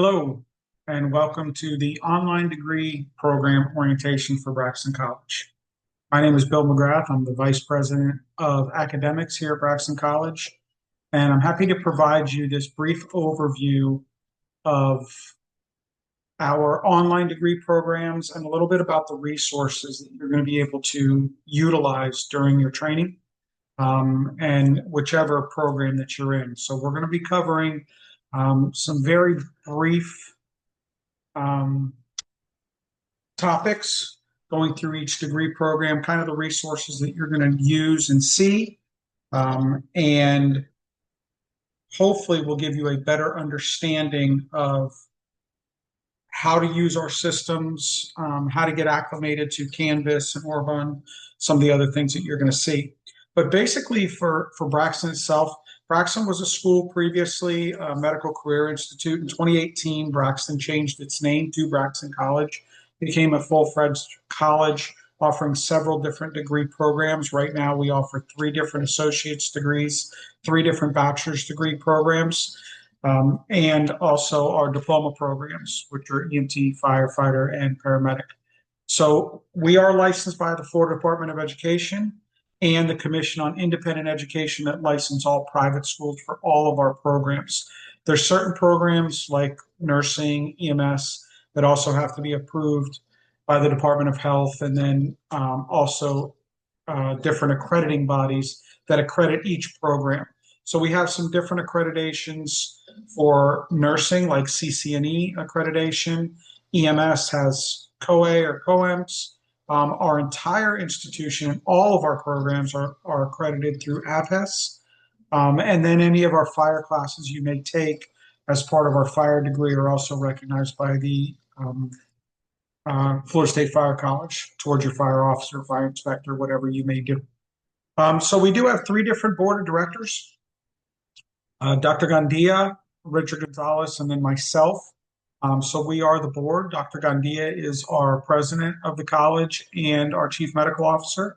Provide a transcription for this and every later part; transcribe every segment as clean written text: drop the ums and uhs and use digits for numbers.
Hello, and welcome to the online degree program orientation for Braxton College. My name is Bill McGrath. I'm the Vice President of Academics here at Braxton College, and I'm happy to provide you this brief overview of our online degree programs and a little bit about the resources that you're going to be able to utilize during your training and whichever program that you're in. So we're going to be covering some very brief um, topics, going through each degree program, kind of the resources that you're going to use and see, and hopefully will give you a better understanding of how to use our systems, how to get acclimated to Canvas and Orbon, some of the other things that you're going to see. But basically for Braxton itself, Braxton was a school previously, a medical career institute. In 2018, Braxton changed its name to Braxton College, became a full-fledged college offering several different degree programs. Right now, we offer 3 different associate's degrees, 3 different bachelor's degree programs, and also our diploma programs, which are EMT, firefighter, and paramedic. So we are licensed by the Florida Department of Education and the Commission on Independent Education that license all private schools for all of our programs. There's certain programs like nursing, EMS, that also have to be approved by the Department of Health, and then also different accrediting bodies that accredit each program. So we have some different accreditations for nursing, like CCNE accreditation. EMS has COA or COEMS. Our entire institution, all of our programs are accredited through APES. And then any of our fire classes you may take as part of our fire degree are also recognized by the Florida State Fire College towards your fire officer, fire inspector, whatever you may do. So we do have 3 different board of directors, Dr. Gandia, Richard Gonzalez, and then myself. So we are the board. Dr. Gandia is our president of the college and our chief medical officer.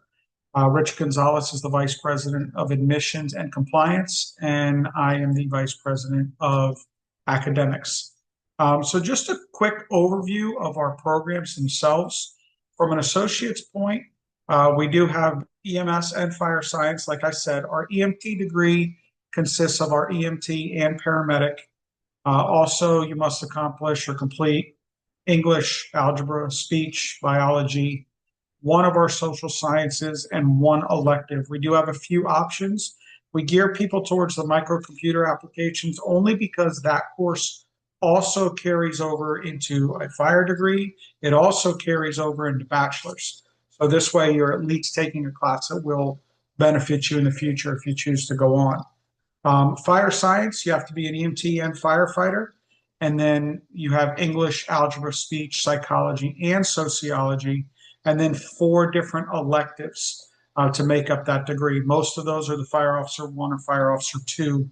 Rich Gonzalez is the vice president of admissions and compliance, and I am the vice president of academics. So just a quick overview of our programs themselves. From an associate's point, we do have EMS and fire science. Like I said, our EMT degree consists of our EMT and paramedic. Also, you must accomplish or complete English, algebra, speech, biology, one of our social sciences, and 1 elective. We do have a few options. We gear people towards the microcomputer applications only because that course also carries over into a fire degree. It also carries over into bachelor's. So this way you're at least taking a class that will benefit you in the future if you choose to go on. Fire science, you have to be an EMT and firefighter. And then you have English, algebra, speech, psychology, and sociology. And then 4 different electives to make up that degree. Most of those are the Fire Officer 1 or Fire Officer 2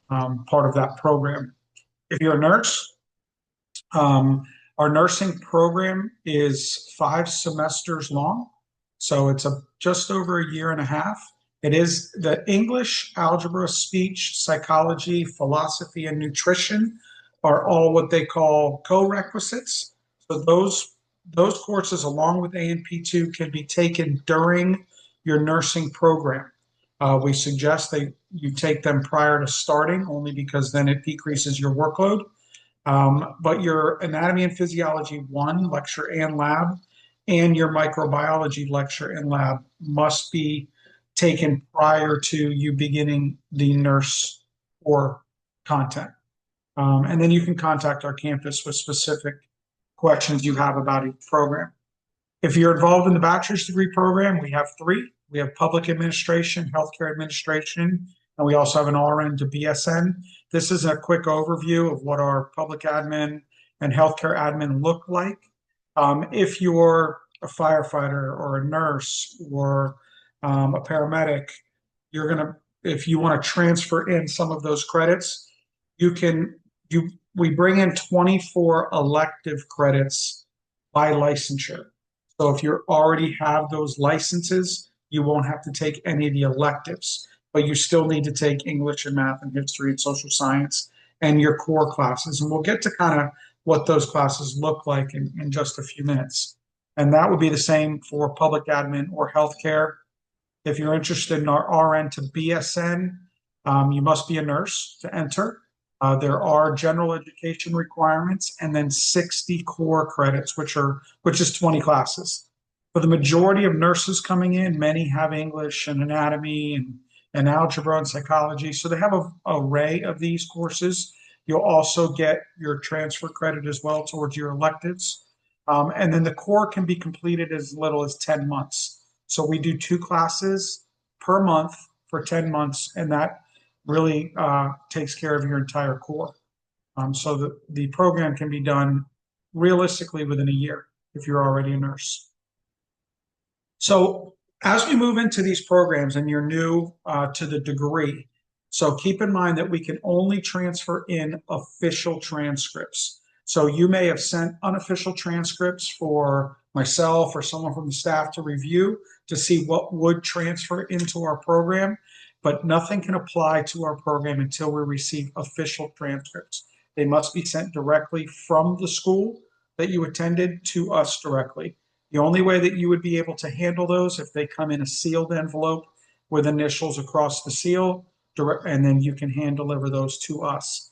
part of that program. If you're a nurse, our nursing program is 5 semesters long. So it's just over a year and a half. It is the English, algebra, speech, psychology, philosophy, and nutrition are all what they call co-requisites. So those courses, along with A&P2, can be taken during your nursing program. We suggest that you take them prior to starting, only because then it decreases your workload. But your anatomy and physiology 1 lecture and lab, and your microbiology lecture and lab must be taken prior to you beginning the nurse or content. And then you can contact our campus with specific questions you have about each program. If you're involved in the bachelor's degree program, we have 3. We have public administration, healthcare administration, and we also have an RN to BSN. This is a quick overview of what our public admin and healthcare admin look like. If you're a firefighter or a nurse or a paramedic, if you want to transfer in some of those credits, we bring in 24 elective credits by licensure. So if you already have those licenses, you won't have to take any of the electives, but you still need to take English and math and history and social science and your core classes. And we'll get to kind of what those classes look like in just a few minutes. And that would be the same for public admin or healthcare. If you're interested in our RN to BSN, you must be a nurse to enter. There are general education requirements and then 60 core credits, which is 20 classes. For the majority of nurses coming in, many have English and anatomy and algebra and psychology. So they have an array of these courses. You'll also get your transfer credit as well towards your electives. And then the core can be completed as little as 10 months. So we do 2 classes per month for 10 months, and that really takes care of your entire core. So the program can be done realistically within a year if you're already a nurse. So as we move into these programs and you're new to the degree, so keep in mind that we can only transfer in official transcripts. So you may have sent unofficial transcripts for myself or someone from the staff to review to see what would transfer into our program, but nothing can apply to our program until we receive official transcripts. They must be sent directly from the school that you attended to us directly. The only way that you would be able to handle those if they come in a sealed envelope with initials across the seal, and then you can hand deliver those to us.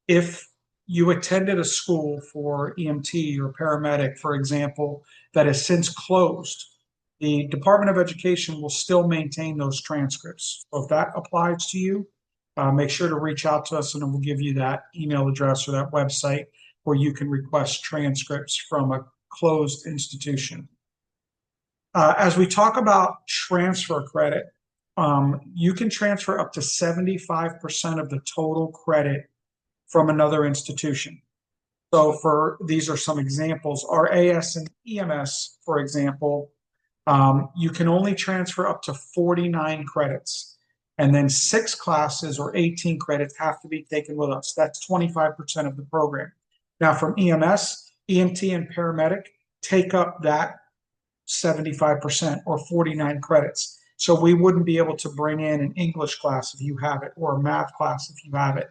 If you attended a school for EMT or paramedic, for example, that has since closed, the Department of Education will still maintain those transcripts. So if that applies to you, make sure to reach out to us and we'll give you that email address or that website where you can request transcripts from a closed institution. As we talk about transfer credit, you can transfer up to 75% of the total credit from another institution. So these are some examples. Our AS and EMS, for example, you can only transfer up to 49 credits. And then 6 classes or 18 credits have to be taken with us. That's 25% of the program. Now from EMS, EMT, and paramedic take up that 75% or 49 credits. So we wouldn't be able to bring in an English class if you have it or a math class if you have it.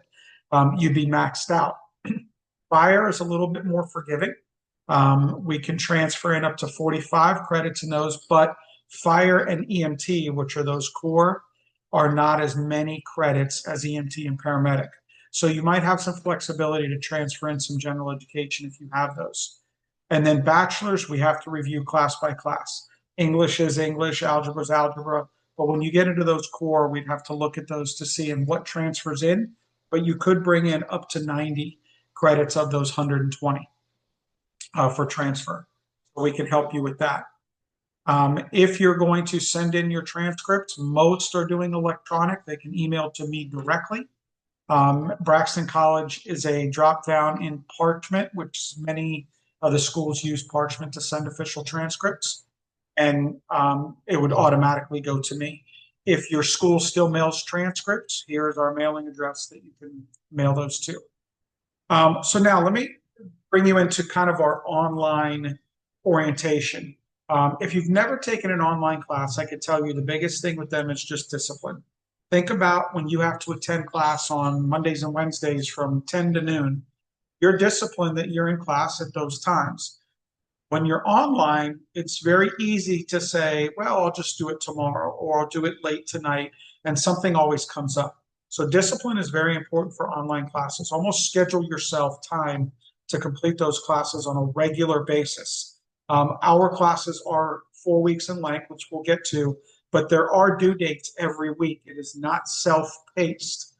You'd be maxed out. Fire is a little bit more forgiving. We can transfer in up to 45 credits in those, but fire and EMT, which are those core, are not as many credits as EMT and paramedic. So you might have some flexibility to transfer in some general education if you have those. And then bachelor's, we have to review class by class. English is English, algebra is algebra. But when you get into those core, we'd have to look at those to see in what transfers in. But you could bring in up to 90 credits of those 120 for transfer. So we can help you with that. If you're going to send in your transcripts, most are doing electronic. They can email to me directly. Braxton College is a drop down in Parchment, which many of the schools use Parchment to send official transcripts, and it would automatically go to me. If your school still mails transcripts, here is our mailing address that you can mail those to. So now let me bring you into kind of our online orientation. If you've never taken an online class, I could tell you the biggest thing with them is just discipline. Think about when you have to attend class on Mondays and Wednesdays from 10 to noon. You're disciplined that you're in class at those times. When you're online, it's very easy to say, well, I'll just do it tomorrow or I'll do it late tonight, and something always comes up. So discipline is very important for online classes. Almost schedule yourself time to complete those classes on a regular basis. Our classes are 4 weeks in length, which we'll get to, but there are due dates every week. It is not self-paced.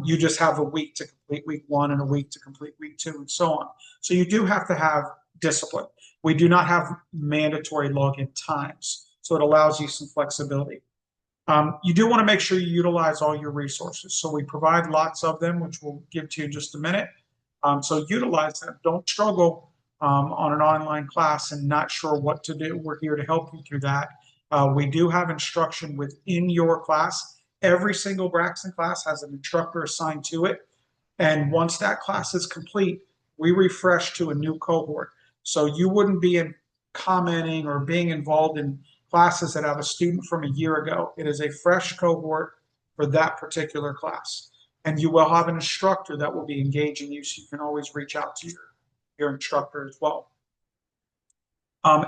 You just have a week to complete week 1 and a week to complete week 2 and so on. So you do have to have discipline. We do not have mandatory login times, so it allows you some flexibility. You do want to make sure you utilize all your resources. So we provide lots of them, which we'll give to you in just a minute. So utilize them. Don't struggle on an online class and not sure what to do. We're here to help you through that. We do have instruction within your class. Every single Braxton class has an instructor assigned to it. And once that class is complete, we refresh to a new cohort. So you wouldn't be commenting or being involved in classes that have a student from a year ago. It is a fresh cohort for that particular class. And you will have an instructor that will be engaging you, so you can always reach out to your instructor as well.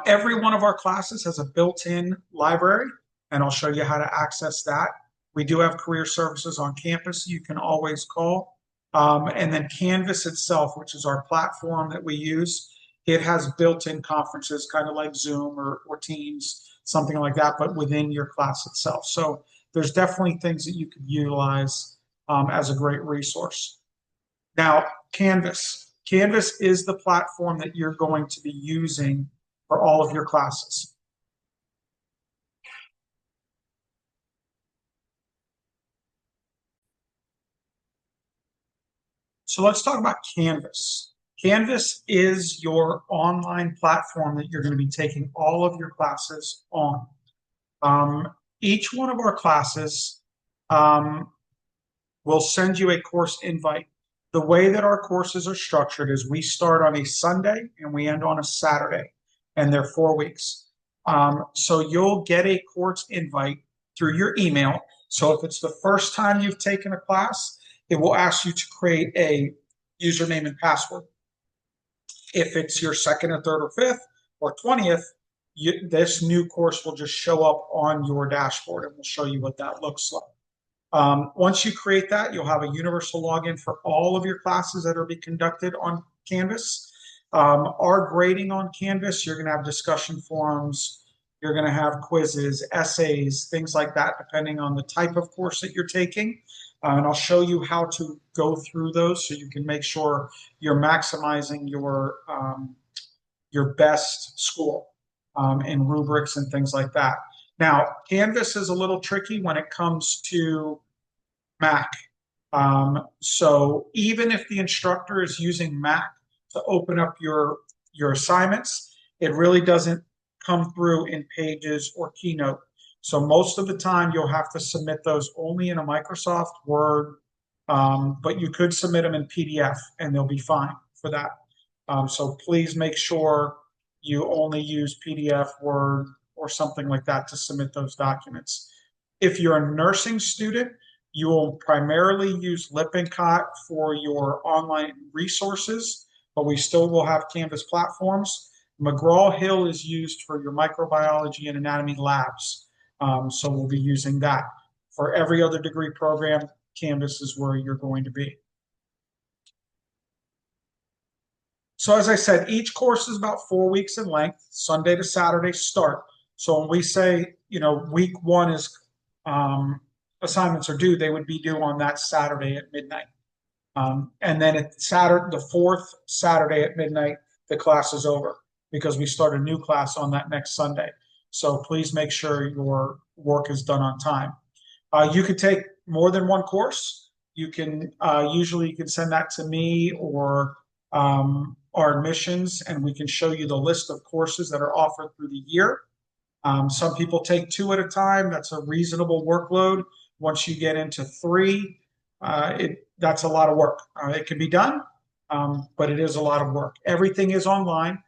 Every one of our classes has a built-in library, and I'll show you how to access that. We do have career services on campus you can always call. And then Canvas itself, which is our platform that we use, it has built-in conferences, kind of like Zoom or Teams, something like that, but within your class itself. So there's definitely things that you could utilize as a great resource. Now, Canvas. Canvas is the platform that you're going to be using for all of your classes. So let's talk about Canvas. Canvas is your online platform that you're going to be taking all of your classes on. Each one of our classes um, will send you a course invite. The way that our courses are structured is we start on a Sunday and we end on a Saturday, and they're 4 weeks. So you'll get a course invite through your email. So if it's the first time you've taken a class, it will ask you to create a username and password. If it's your second or third or fifth or 20th, this new course will just show up on your dashboard and we'll show you what that looks like. Once you create that, you'll have a universal login for all of your classes that are being conducted on Canvas. Our grading on Canvas, you're going to have discussion forums, you're going to have quizzes, essays, things like that, depending on the type of course that you're taking. And I'll show you how to go through those so you can make sure you're maximizing your best school in rubrics and things like that. Now, Canvas is a little tricky when it comes to Mac. So even if the instructor is using Mac to open up your assignments, it really doesn't come through in Pages or Keynote. So most of the time you'll have to submit those only in a Microsoft Word, but you could submit them in PDF and they'll be fine for that. So please make sure you only use PDF, Word, or something like that to submit those documents. If you're a nursing student, you will primarily use Lippincott for your online resources, but we still will have Canvas platforms. McGraw-Hill is used for your microbiology and anatomy labs. So we'll be using that. For every other degree program, Canvas is where you're going to be. So as I said, each course is about 4 weeks in length, Sunday to Saturday start. So when we say, week one is assignments are due, they would be due on that Saturday at midnight. And then at Saturday, the fourth Saturday at midnight, the class is over because we start a new class on that next Sunday. So please make sure your work is done on time. You could take more than one course. You can usually you can send that to me or our admissions, and we can show you the list of courses that are offered through the year. Some people take 2 at a time. That's a reasonable workload. Once you get into 3, that's a lot of work. It can be done, but it is a lot of work. Everything is online,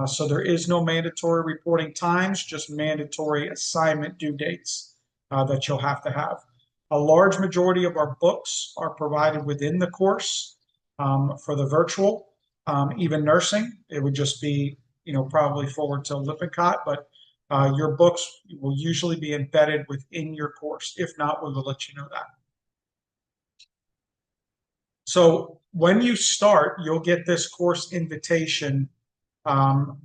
so there is no mandatory reporting times, just mandatory assignment due dates that you'll have to have. A large majority of our books are provided within the course for the virtual. Even nursing, it would just be, probably forward to Lippincott, but your books will usually be embedded within your course. If not, we will let you know that. So when you start, you'll get this course invitation to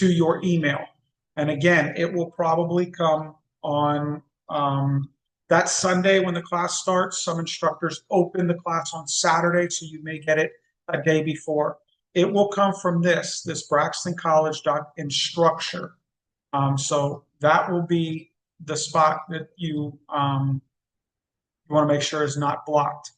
your email. And again, it will probably come on that Sunday when the class starts. Some instructors open the class on Saturday, so you may get it a day before. It will come from this Braxton College instructure. So that will be the spot that you want to make sure is not blocked.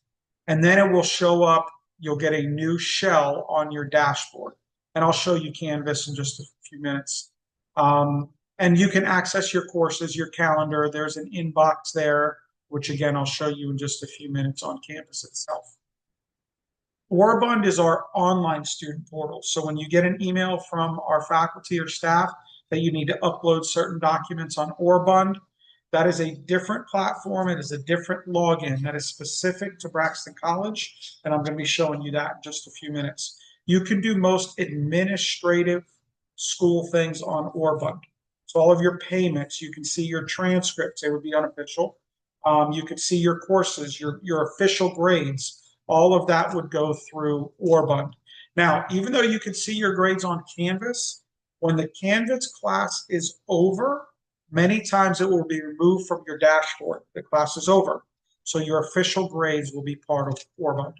And then it will show up, you'll get a new shell on your dashboard. And I'll show you Canvas in just a few minutes. And you can access your courses, your calendar. There's an inbox there, which again, I'll show you in just a few minutes on Canvas itself. Orabund is our online student portal. So when you get an email from our faculty or staff that you need to upload certain documents on Orabund, That is a different platform. It is a different login that is specific to Braxton College, and I'm going to be showing you that in just a few minutes. You can do most administrative school things on Orbund. So all of your payments, you can see your transcripts, they would be unofficial. You could see your courses, your official grades. All of that would go through Orbund. Now, even though you can see your grades on Canvas, when the Canvas class is over, many times it will be removed from your dashboard. The class is over. So your official grades will be part of Orbund.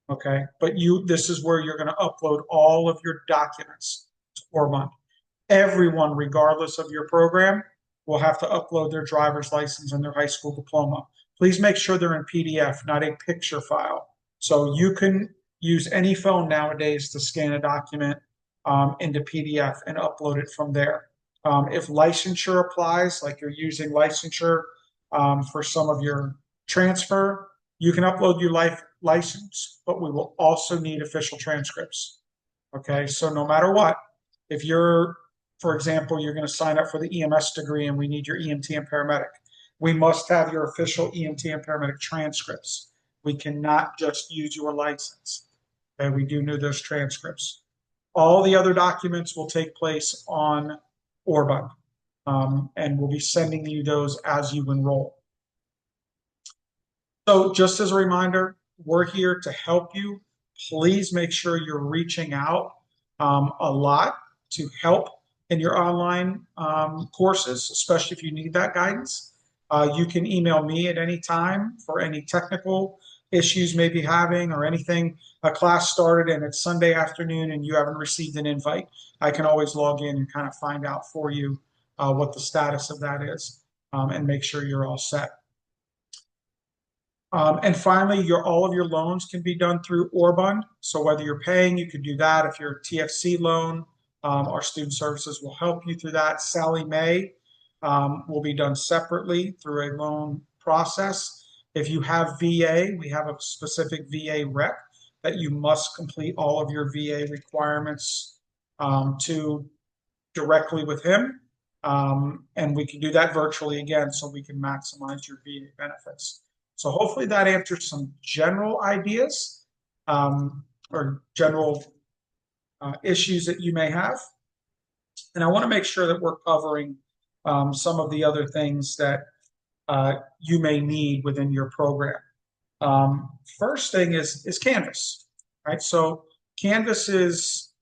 Okay. But this is where you're going to upload all of your documents to Orbund. Everyone, regardless of your program, will have to upload their driver's license and their high school diploma. Please make sure they're in PDF, not a picture file. So you can use any phone nowadays to scan a document into PDF and upload it from there. If licensure applies, like you're using licensure for some of your transfer, you can upload your license, but we will also need official transcripts. Okay, so no matter what, if you're, for example, you're going to sign up for the EMS degree and we need your EMT and paramedic, we must have your official EMT and paramedic transcripts. We cannot just use your license. Okay, we do need those transcripts. All the other documents will take place on Orbund, and we'll be sending you those as you enroll. So just as a reminder, we're here to help you. Please make sure you're reaching out a lot to help in your online courses, especially if you need that guidance. You can email me at any time for any technical issues may be having or anything. A class started and it's Sunday afternoon and you haven't received an invite. I can always log in and kind of find out for you what the status of that is and make sure you're all set. And finally, all of your loans can be done through Orbund. So whether you're paying, you could do that. If you're a TFC loan, our student services will help you through that. Sally Mae will be done separately through a loan process. If you have VA, we have a specific VA rep that you must complete all of your VA requirements to directly with him. And we can do that virtually again so we can maximize your VA benefits. So hopefully that answers some general ideas or general issues that you may have. And I want to make sure that we're covering some of the other things that you may need within your program. First thing is Canvas, right? So Canvas is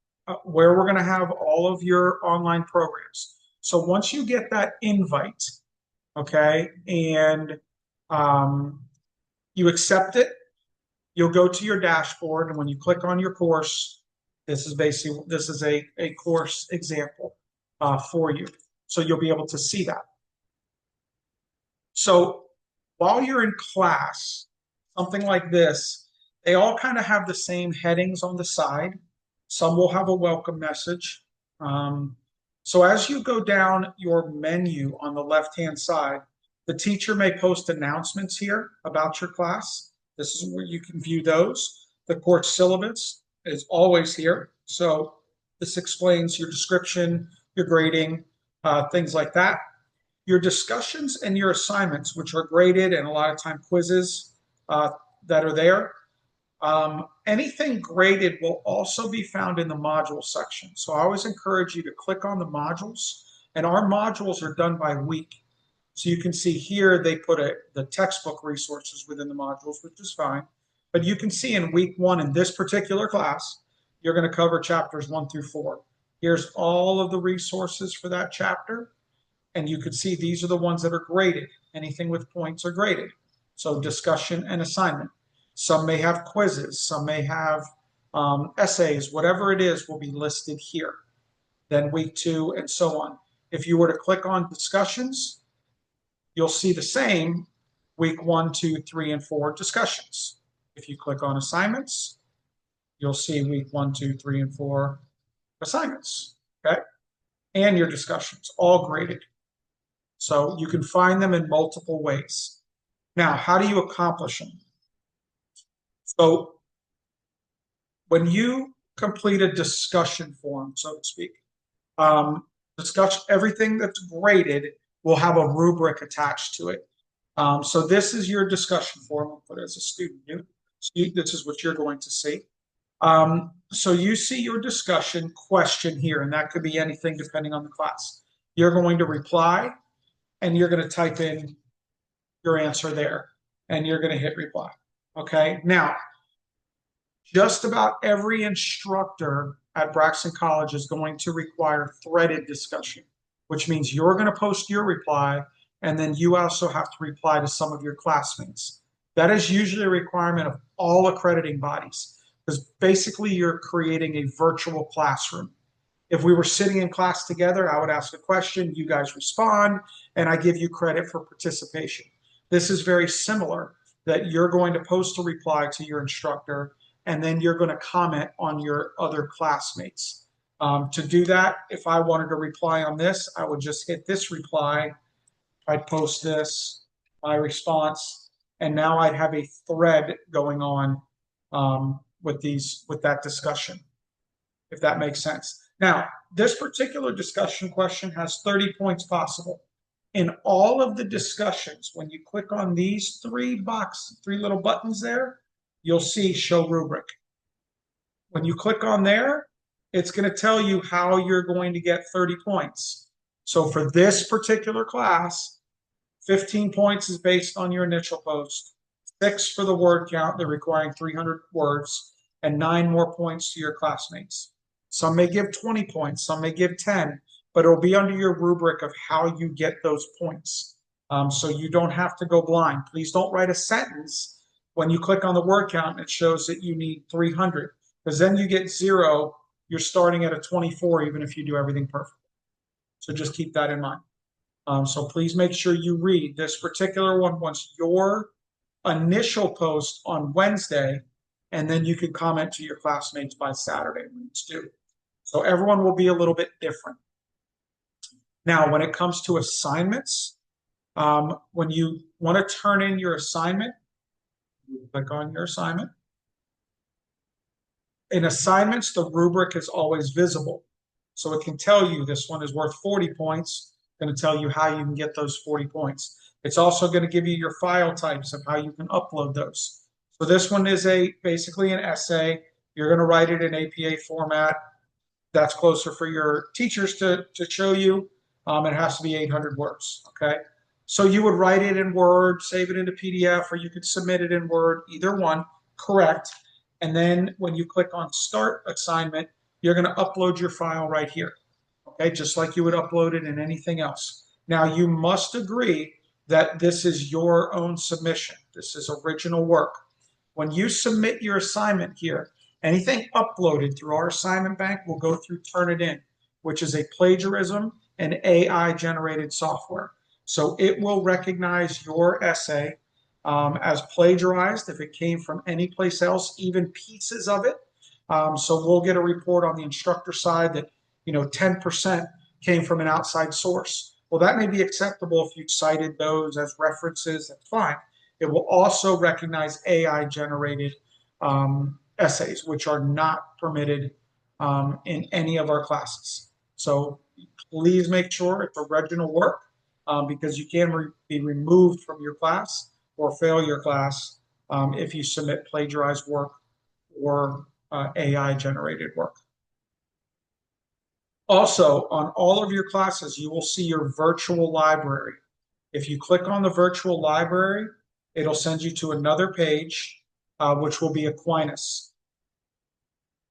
where we're going to have all of your online programs. So once you get that invite, okay, and you accept it, you'll go to your dashboard, and when you click on your course, this is a course example for you. So you'll be able to see that. So while you're in class, something like this, they all kind of have the same headings on the side. Some will have a welcome message. So as you go down your menu on the left-hand side, the teacher may post announcements here about your class. This is where you can view those. The course syllabus is always here. So this explains your description, your grading, things like that. Your discussions and your assignments, which are graded and a lot of time quizzes that are there. Anything graded will also be found in the module section. So I always encourage you to click on the modules, and our modules are done by week. So you can see here they put the textbook resources within the modules, which is fine. But you can see in week 1 in this particular class, you're going to cover chapters 1 through 4. Here's all of the resources for that chapter. And you can see these are the ones that are graded. Anything with points are graded. So discussion and assignment. Some may have quizzes. Some may have essays. Whatever it is will be listed here. Then week 2 and so on. If you were to click on discussions, you'll see the same week 1, 2, 3, and 4 discussions. If you click on assignments, you'll see week 1, 2, 3, and 4 assignments. Okay? And your discussions, all graded. So you can find them in multiple ways. Now, how do you accomplish them? So when you complete a discussion form, so to speak, discuss everything that's graded will have a rubric attached to it. So this is your discussion forum, but as a student, this is what you're going to see. So you see your discussion question here, and that could be anything depending on the class. You're going to reply, and you're going to type in your answer there, and you're going to hit reply. Okay. Now, just about every instructor at Braxton College is going to require threaded discussion, which means you're going to post your reply, and then you also have to reply to some of your classmates. That is usually a requirement of all accrediting bodies, because basically you're creating a virtual classroom. If we were sitting in class together, I would ask a question, you guys respond, and I give you credit for participation. This is very similar, that you're going to post a reply to your instructor, and then you're going to comment on your other classmates. To do that, if I wanted to reply on this, I would just hit this reply. I'd post this, my response, and now I'd have a thread going on with that discussion, if that makes sense. Now, this particular discussion question has 30 points possible. In all of the discussions, when you click on these three little buttons there, you'll see show rubric. When you click on there, it's going to tell you how you're going to get 30 points. So for this particular class, 15 points is based on your initial post, 6 for the word count, they're requiring 300 words, and 9 more points to your classmates. Some may give 20 points, some may give 10, but it'll be under your rubric of how you get those points. So you don't have to go blind. Please don't write a sentence when you click on the word count and it shows that you need 300, because then you get 0. You're starting at a 24, even if you do everything perfect. So just keep that in mind. So please make sure you read this particular one once your initial post on Wednesday, and then you can comment to your classmates by Saturday when it's due. So everyone will be a little bit different. Now, when it comes to assignments, when you want to turn in your assignment, you click on your assignment. In assignments, the rubric is always visible. So it can tell you this one is worth 40 points, going to tell you how you can get those 40 points. It's also going to give you your file types of how you can upload those. So this one is basically an essay. You're going to write it in APA format. That's closer for your teachers to show you. It has to be 800 words, okay? So you would write it in Word, save it into PDF, or you could submit it in Word, either one, correct. And then when you click on Start Assignment, you're going to upload your file right here, okay? Just like you would upload it in anything else. Now, you must agree that this is your own submission. This is original work. When you submit your assignment here, anything uploaded through our assignment bank will go through Turnitin, which is a plagiarism and AI-generated software. So it will recognize your essay as plagiarized if it came from any place else, even pieces of it. So we'll get a report on the instructor side that 10% came from an outside source. Well, that may be acceptable if you cited those as references. That's fine. It will also recognize AI-generated essays, which are not permitted in any of our classes. So please make sure it's original work because you can be removed from your class or fail your class if you submit plagiarized work or AI-generated work. Also, on all of your classes, you will see your virtual library. If you click on the virtual library, it'll send you to another page, which will be Aquinas.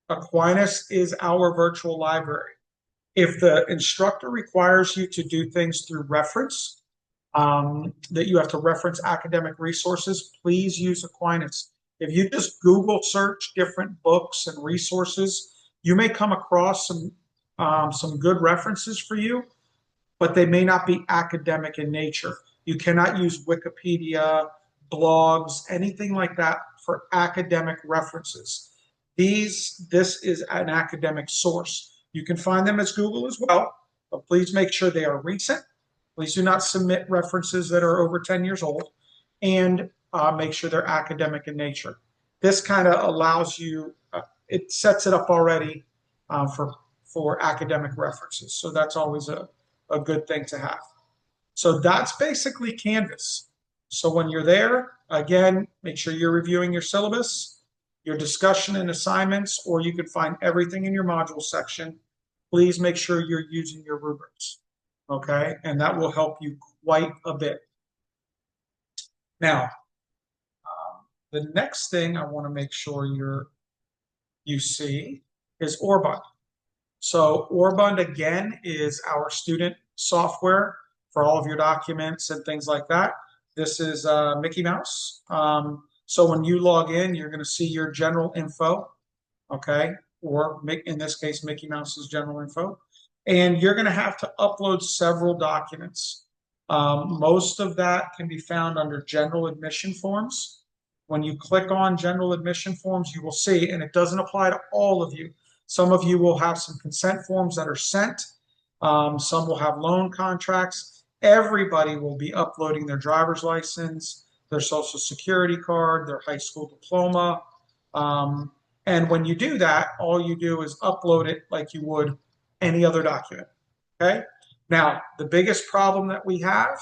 Aquinas is our virtual library. If the instructor requires you to do things through reference, that you have to reference academic resources, please use Aquinas. If you just Google search different books and resources, you may come across some good references for you, but they may not be academic in nature. You cannot use Wikipedia, blogs, anything like that for academic references. This is an academic source. You can find them as Google as well, but please make sure they are recent. Please do not submit references that are over 10 years old, and make sure they're academic in nature. This kind of allows you, it sets it up already for academic references. So that's always a good thing to have. So that's basically Canvas. So when you're there, again, make sure you're reviewing your syllabus, your discussion and assignments, or you can find everything in your module section. Please make sure you're using your rubrics, okay? And that will help you quite a bit. Now, the next thing I want to make sure you see is Orbund. So Orbund, again, is our student software for all of your documents and things like that. This is Mickey Mouse. So when you log in, you're going to see your general info, okay? Or in this case, Mickey Mouse's general info. And you're going to have to upload several documents. Most of that can be found under general admission forms. When you click on general admission forms, you will see, and it doesn't apply to all of you. Some of you will have some consent forms that are sent. Some will have loan contracts. Everybody will be uploading their driver's license, their social security card, their high school diploma. And when you do that, all you do is upload it like you would any other document. Okay. Now, the biggest problem that we have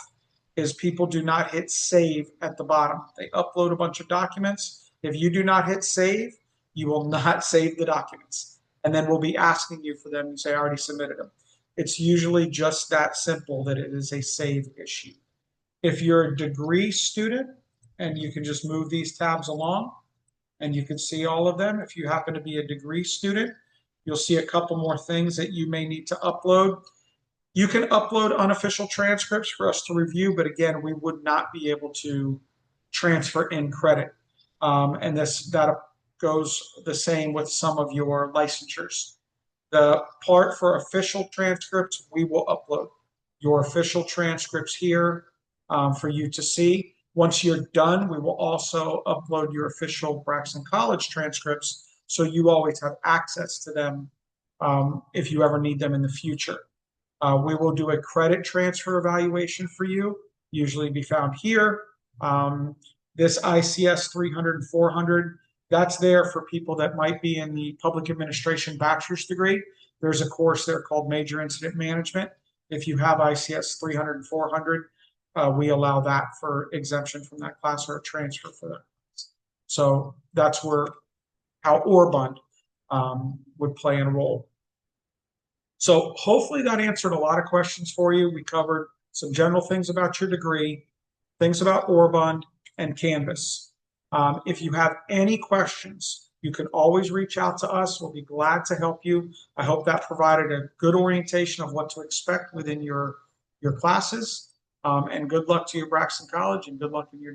is people do not hit save at the bottom. They upload a bunch of documents. If you do not hit save, you will not save the documents. And then we'll be asking you for them. You say, I already submitted them. It's usually just that simple that it is a save issue. If you're a degree student, and you can just move these tabs along, and you can see all of them. If you happen to be a degree student, you'll see a couple more things that you may need to upload. You can upload unofficial transcripts for us to review, but again, we would not be able to transfer in credit. And that goes the same with some of your licensures. The part for official transcripts, we will upload your official transcripts here for you to see. Once you're done, we will also upload your official Braxton College transcripts so you always have access to them if you ever need them in the future. We will do a credit transfer evaluation for you, usually be found here. This ICS 300 and 400, that's there for people that might be in the public administration bachelor's degree. There's a course there called Major Incident Management. If you have ICS 300 and 400, we allow that for exemption from that class or a transfer for that. So that's how Orbund would play a role. So hopefully that answered a lot of questions for you. We covered some general things about your degree, things about Orbund and Canvas. If you have any questions, you can always reach out to us. We'll be glad to help you. I hope that provided a good orientation of what to expect within your classes. And good luck to you, Braxton College, and good luck in your degree.